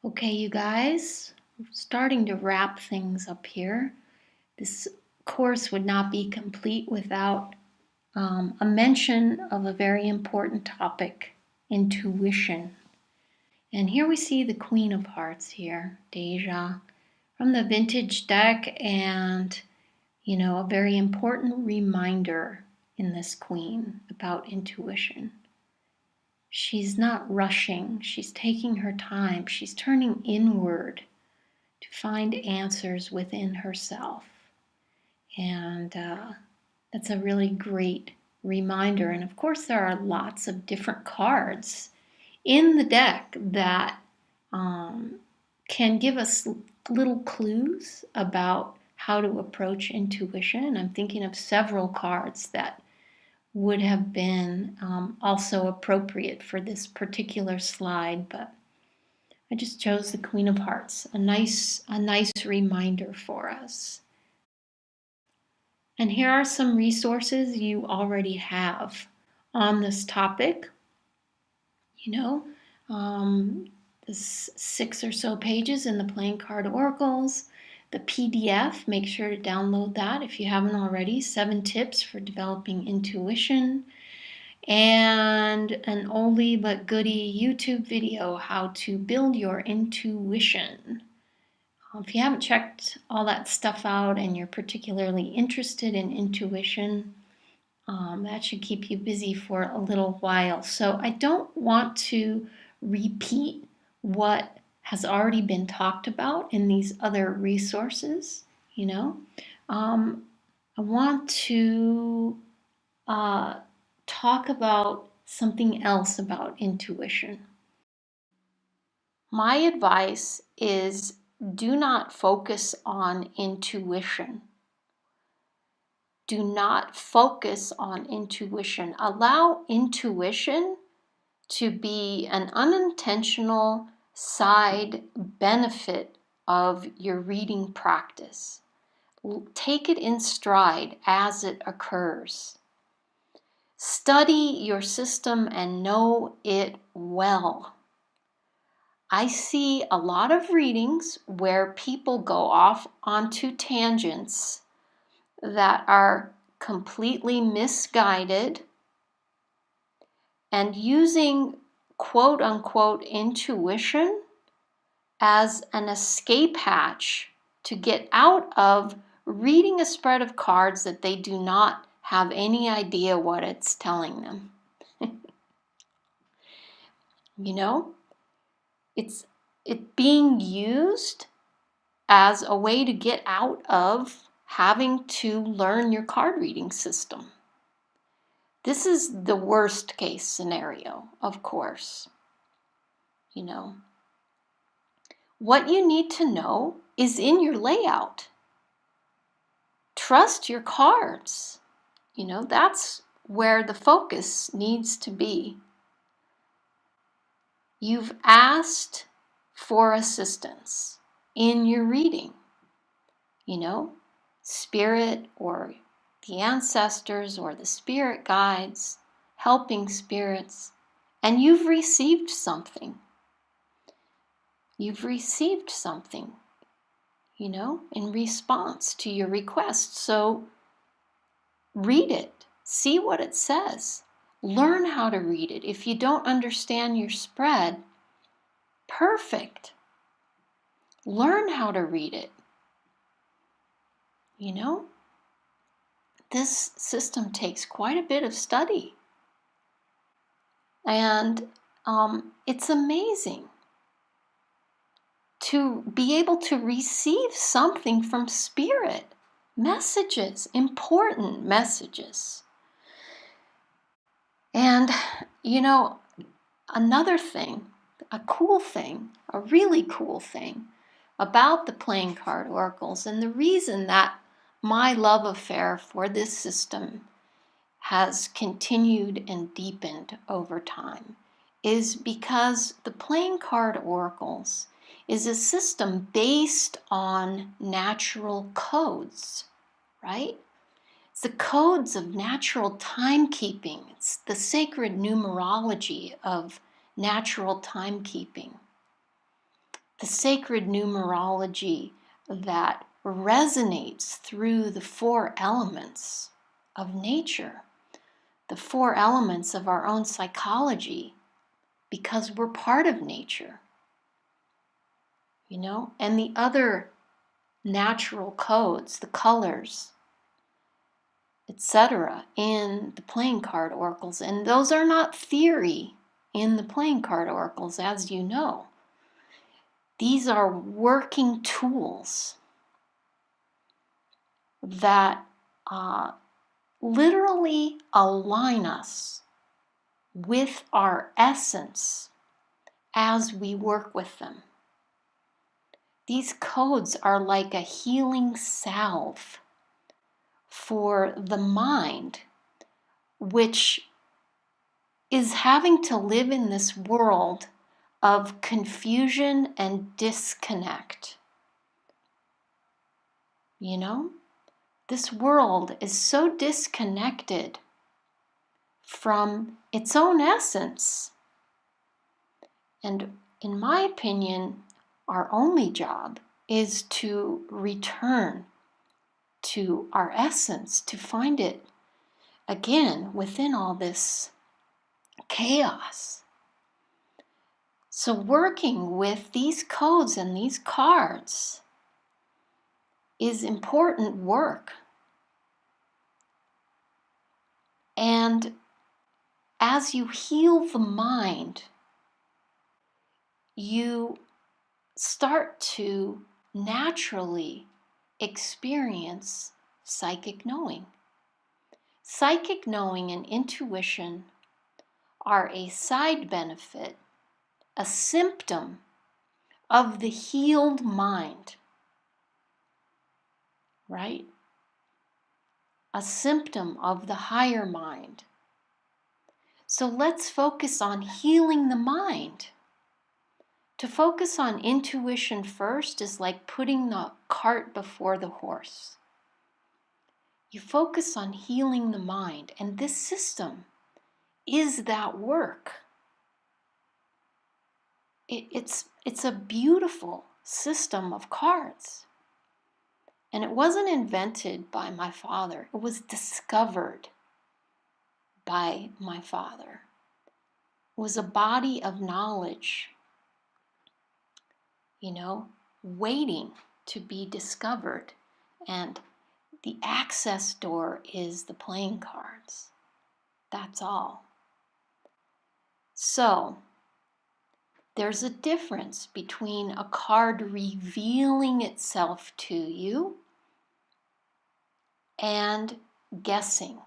Okay, you guys, we're starting to wrap things up here. This course would not be complete without a mention of a very important topic, intuition. And here we see the Queen of Hearts here, Deja, from the vintage deck, and a very important reminder in this Queen about intuition. She's not rushing, she's taking her time, she's turning inward to find answers within herself. And that's a really great reminder. And of course, there are lots of different cards in the deck that can give us little clues about how to approach intuition. I'm thinking of several cards that would have been also appropriate for this particular slide, but I just chose the Queen of Hearts, a nice reminder for us. And here are some resources you already have on this topic. The 6 or so pages in the Playing Card Oracles, the PDF, make sure to download that if you haven't already, 7 tips for developing intuition, and an oldie but goodie YouTube video, how to build your intuition. If you haven't checked all that stuff out and you're particularly interested in intuition, that should keep you busy for a little while. So I don't want to repeat what has already been talked about in these other resources. I want to talk about something else about intuition. My advice is do not focus on intuition. Do not focus on intuition. Allow intuition to be an unintentional side benefit of your reading practice. Take it in stride as it occurs. Study your system and know it well. I see a lot of readings where people go off onto tangents that are completely misguided and using quote unquote intuition as an escape hatch to get out of reading a spread of cards that they do not have any idea what it's telling them. It's being used as a way to get out of having to learn your card reading system. This is the worst case scenario, of course. What you need to know is in your layout. Trust your cards. That's where the focus needs to be. You've asked for assistance in your reading. Spirit or the ancestors or the spirit guides, helping spirits, and you've received something. You've received something, in response to your request. So read it, see what it says, learn how to read it. If you don't understand your spread, perfect. Learn how to read it. This system takes quite a bit of study. And it's amazing to be able to receive something from spirit. Messages, important messages. And, another thing, a really cool thing about the playing card oracles, and the reason that my love affair for this system has continued and deepened over time is because the playing card oracles is a system based on natural codes, right? It's the codes of natural timekeeping. It's the sacred numerology of natural timekeeping. the sacred numerology that resonates through the 4 elements of nature, the 4 elements of our own psychology, because we're part of nature, and the other natural codes, the colors, etc., in the playing card oracles. And those are not theory in the playing card oracles, as you know. These are working tools that literally align us with our essence as we work with them. These codes are like a healing salve for the mind, which is having to live in this world of confusion and disconnect. This world is so disconnected from its own essence. And in my opinion, our only job is to return to our essence, to find it again within all this chaos. So working with these codes and these cards is important work. And as you heal the mind, you start to naturally experience psychic knowing. Psychic knowing and intuition are a side benefit, a symptom of the healed mind, right? A symptom of the higher mind. So let's focus on healing the mind. To focus on intuition first is like putting the cart before the horse. You focus on healing the mind, and this system is that work. It's a beautiful system of cards. And it wasn't invented by my father. It was discovered by my father. It was a body of knowledge, waiting to be discovered. And the access door is the playing cards. That's all. So, there's a difference between a card revealing itself to you and guessing.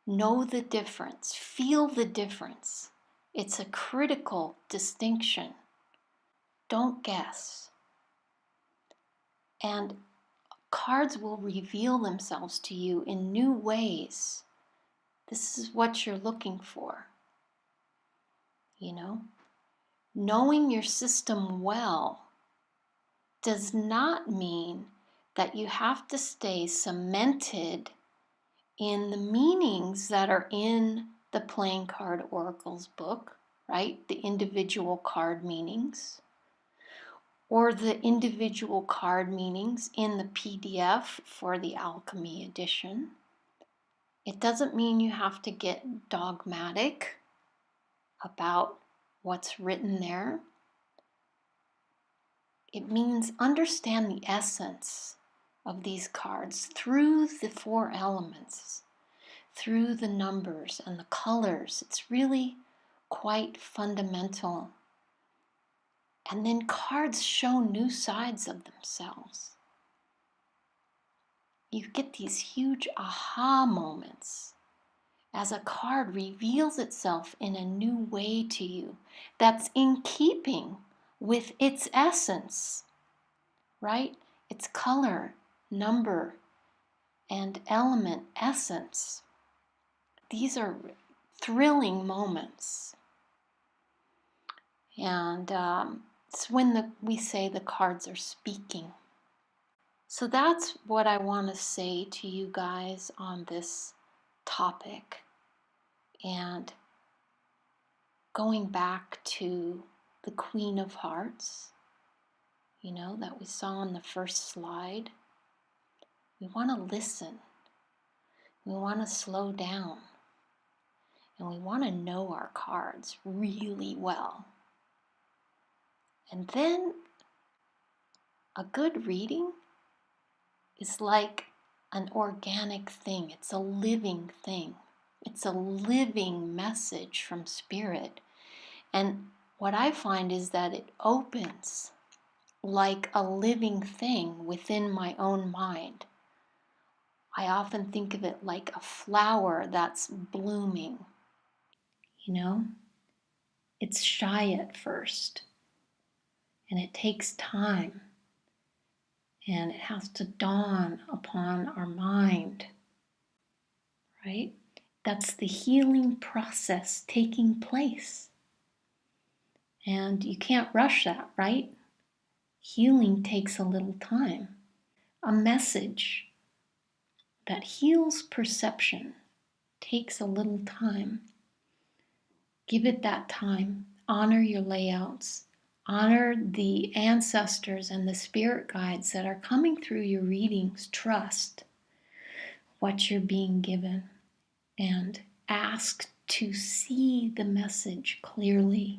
Know the difference. Feel the difference. It's a critical distinction. Don't guess. And cards will reveal themselves to you in new ways. This is what you're looking for. Knowing your system well does not mean that you have to stay cemented in the meanings that are in the Playing Card Oracles book, right? The individual card meanings, or the individual card meanings in the PDF for the Alchemy edition. It doesn't mean you have to get dogmatic about what's written there. It means understand the essence of these cards through the 4 elements, through the numbers and the colors. It's really quite fundamental. And then cards show new sides of themselves. You get these huge aha moments as a card reveals itself in a new way to you that's in keeping with its essence, right? Its color, number, and element essence. These are thrilling moments. And it's when we say the cards are speaking. So that's what I want to say to you guys on this topic. And going back to the Queen of Hearts, that we saw on the first slide. We want to listen. We want to slow down. And we want to know our cards really well. And then a good reading is like an organic thing. It's a living thing. It's a living message from Spirit. And what I find is that it opens like a living thing within my own mind. I often think of it like a flower that's blooming. It's shy at first, and it takes time, and it has to dawn upon our mind, right? That's the healing process taking place. And you can't rush that, right? Healing takes a little time. A message that heals perception takes a little time. Give it that time. Honor your layouts. Honor the ancestors and the spirit guides that are coming through your readings. Trust what you're being given and ask to see the message clearly.